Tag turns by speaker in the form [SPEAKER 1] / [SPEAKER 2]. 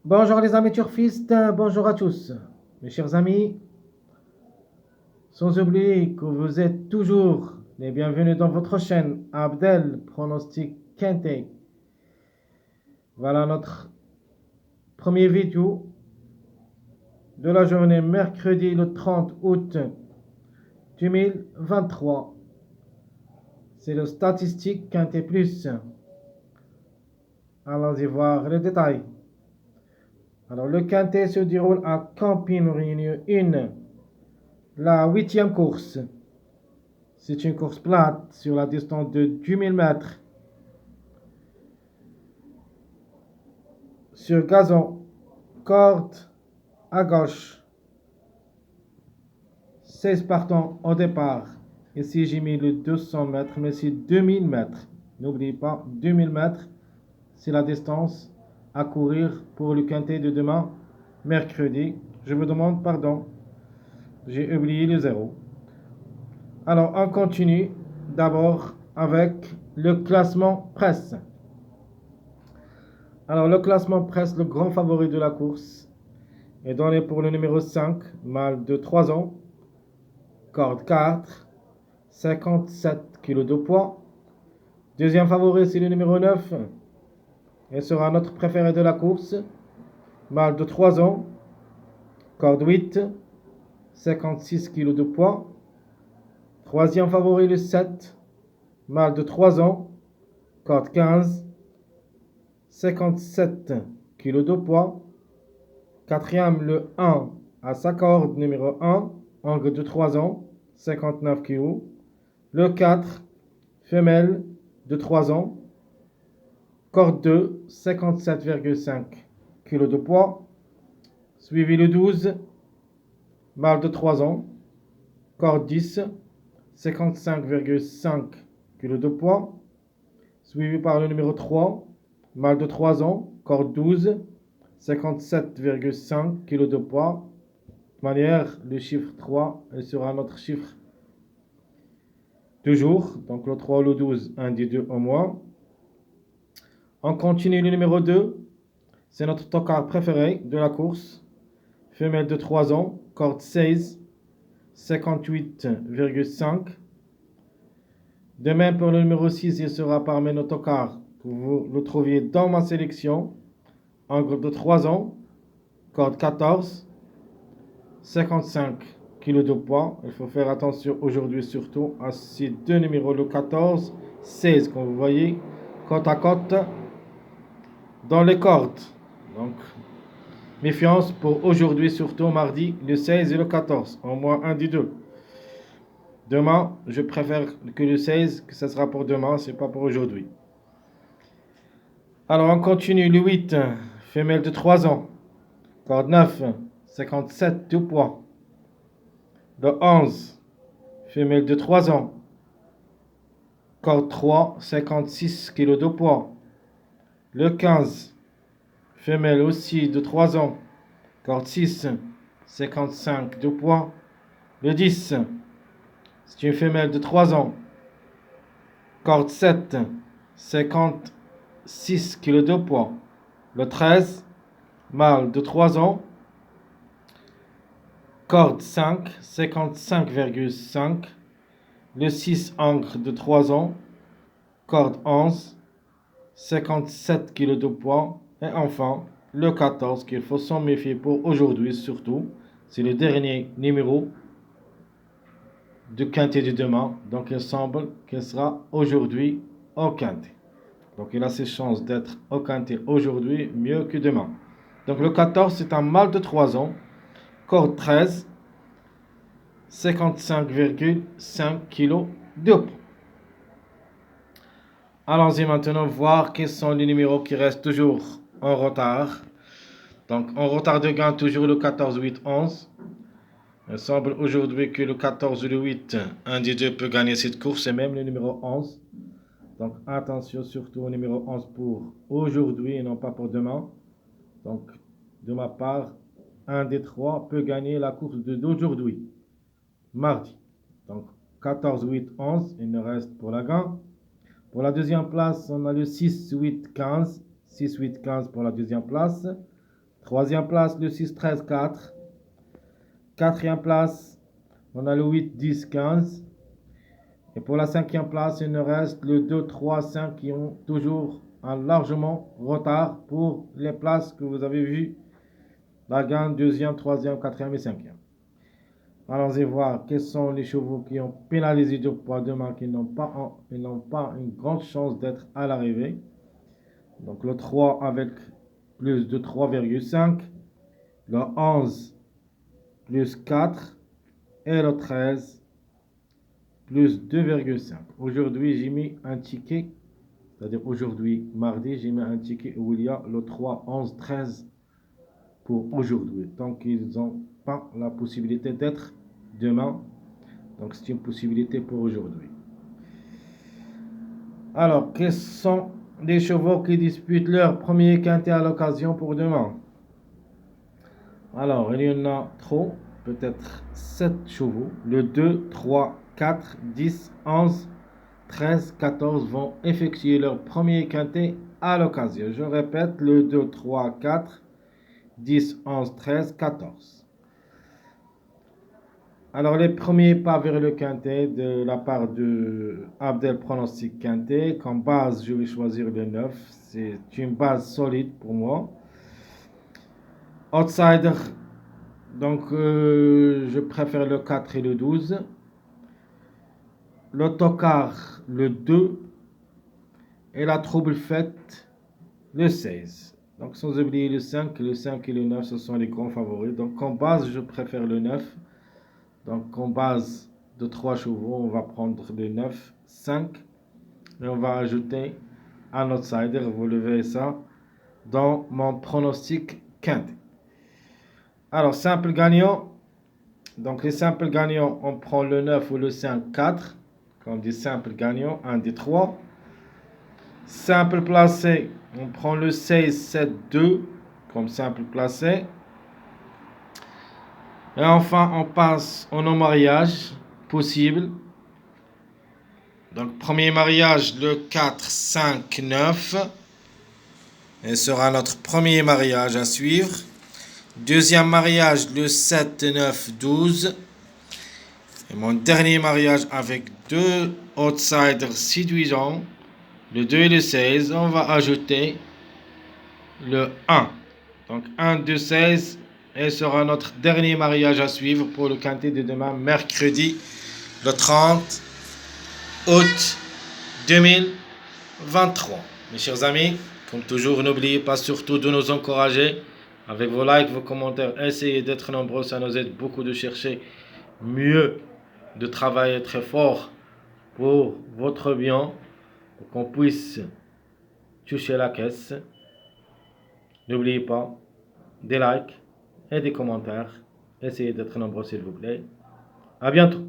[SPEAKER 1] Bonjour les amis turfistes, bonjour à tous. Mes chers amis, sans oublier que vous êtes toujours les bienvenus dans votre chaîne Abdel Pronostic Quintet. Voilà notre première vidéo de la journée mercredi le 30 août 2023. C'est le statistique Quintet Plus. Allons-y voir les détails. Alors le Quintet se déroule à Campine Réunion 1, la 8e course. C'est une course plate sur la distance de 10 000 mètres. Sur gazon, corde à gauche. 16 partants au départ. Ici, j'ai mis le 200 mètres, mais c'est 2000 mètres. N'oubliez pas, 2000 mètres, c'est la distance à courir pour le quintet de demain, mercredi. Je vous demande pardon. J'ai oublié le zéro. Alors, on continue d'abord avec le classement presse. Alors, le classement presse, le grand favori de la course, est donné pour le numéro 5, mâle de 3 ans, corde 4, 57 kg de poids. Deuxième favori, c'est le numéro 9, et sera notre préféré de la course, mâle de 3 ans, corde 8, 56 kg de poids. Troisième favori, le 7, mâle de 3 ans, corde 15, 57 kg de poids. Quatrième, le 1 à sa corde numéro 1, angle de 3 ans, 59 kg. Le 4, femelle de 3 ans, corde 2, 57,5 kg de poids. Suivi le 12, mâle de 3 ans, corde 10, 55,5 kg de poids. Suivi par le numéro 3, mâle de 3 ans, corde 12, 57,5 kg de poids. De manière, le chiffre 3 sera notre chiffre toujours. Donc le 3 ou le 12, un des deux au moins. On continue le numéro 2. C'est notre tocard préféré de la course. Femelle de 3 ans, corde 16, 58,5. De même pour le numéro 6, il sera parmi nos tocards. Vous le trouviez dans ma sélection. Angle de 3 ans, corde 14, 55 kg de poids. Il faut faire attention aujourd'hui surtout à ces deux numéros, le 14, 16, comme vous voyez, côte à côte dans les cordes. Donc, méfiance pour aujourd'hui, surtout mardi, le 16 et le 14, au moins un des deux. Demain, je préfère que le 16, que ce sera pour demain, c'est pas pour aujourd'hui. Alors, on continue le 8, femelle de 3 ans, corde 9, 57 de poids. Le 11, femelle de 3 ans, corde 3, 56 kg de poids. Le 15, femelle aussi de 3 ans, corde 6, 55 de poids. Le 10, c'est une femelle de 3 ans, corde 7, 56 kg de poids. Le 13, mâle de 3 ans, corde 5, 55,5. Le 6, ancre de 3 ans, corde 11, 57 kg de poids. Et enfin, le 14, qu'il faut s'en méfier pour aujourd'hui surtout. C'est le dernier numéro du quintet de demain. Donc il semble qu'il sera aujourd'hui au quintet. Donc il a ses chances d'être au quintet aujourd'hui mieux que demain. Donc le 14, c'est un mâle de 3 ans, corde 13, 55,5 kg de poids. Allons-y maintenant voir quels sont les numéros qui restent toujours en retard. Donc en retard de gain, toujours le 14, 8, 11. Il semble aujourd'hui que le 14 ou le 8, un des deux peut gagner cette course, et même le numéro 11. Donc attention surtout au numéro 11 pour aujourd'hui et non pas pour demain. Donc de ma part, un des trois peut gagner la course d'aujourd'hui, mardi. Donc 14, 8, 11, il ne reste pour la gain. Pour la deuxième place, on a le 6, 8, 15. 6, 8, 15 pour la deuxième place. Troisième place, le 6, 13, 4. Quatrième place, on a le 8, 10, 15. Et pour la cinquième place, il nous reste le 2, 3, 5 qui ont toujours un largement retard pour les places que vous avez vues. La gagne deuxième, troisième, quatrième et cinquième. Allons-y voir quels sont les chevaux qui ont pénalisé du poids de main, qui n'ont pas une grande chance d'être à l'arrivée. Donc le 3 avec plus de 3,5, le 11 plus 4 et le 13 plus 2,5. Aujourd'hui, j'ai mis un ticket, c'est-à-dire aujourd'hui, mardi, j'ai mis un ticket où il y a le 3, 11, 13 pour aujourd'hui. Donc, ils n'ont pas la possibilité d'être demain. Donc, c'est une possibilité pour aujourd'hui. Alors, quels sont les chevaux qui disputent leur premier quintet à l'occasion pour demain? Alors, il y en a trop, peut-être 7 chevaux. Le 2, 3, 4, 10, 11, 13, 14 vont effectuer leur premier quintet à l'occasion. Je répète, le 2, 3, 4, 10, 11, 13, 14. Alors, les premiers pas vers le quintet de la part de Abdel Pronostic Quintet. Comme base, je vais choisir le 9. C'est une base solide pour moi. Outsider, donc je préfère le 4 et le 12. L'autocar, le 2. Et la trouble faite, le 16. Donc sans oublier le 5 et le 9, ce sont les grands favoris. Donc en base, je préfère le 9. Donc en base de 3 chevaux, on va prendre le 9, 5. Et on va ajouter un outsider. Vous le verrez ça dans mon pronostic quintet. Alors simple gagnant. Donc les simples gagnants, on prend le 9 ou le 5, 4. Comme des simples gagnants, 1 des 3. Simple placé, on prend le 16, 7, 2 comme simple placé. Et enfin, on passe au non-mariage possible. Donc, premier mariage, le 4, 5, 9. Et sera notre premier mariage à suivre. Deuxième mariage, le 7, 9, 12. Et mon dernier mariage avec deux outsiders séduisants, le 2 et le 16. On va ajouter le 1. Donc 1, 2, 16 et sera notre dernier mariage à suivre pour le quintet de demain, mercredi, le 30 août 2023. Mes chers amis, comme toujours, n'oubliez pas surtout de nous encourager avec vos likes, vos commentaires. Essayez d'être nombreux, ça nous aide beaucoup de chercher mieux, de travailler très fort pour votre bien, pour qu'on puisse toucher la caisse. N'oubliez pas des likes et des commentaires. Essayez d'être nombreux s'il vous plaît. À bientôt.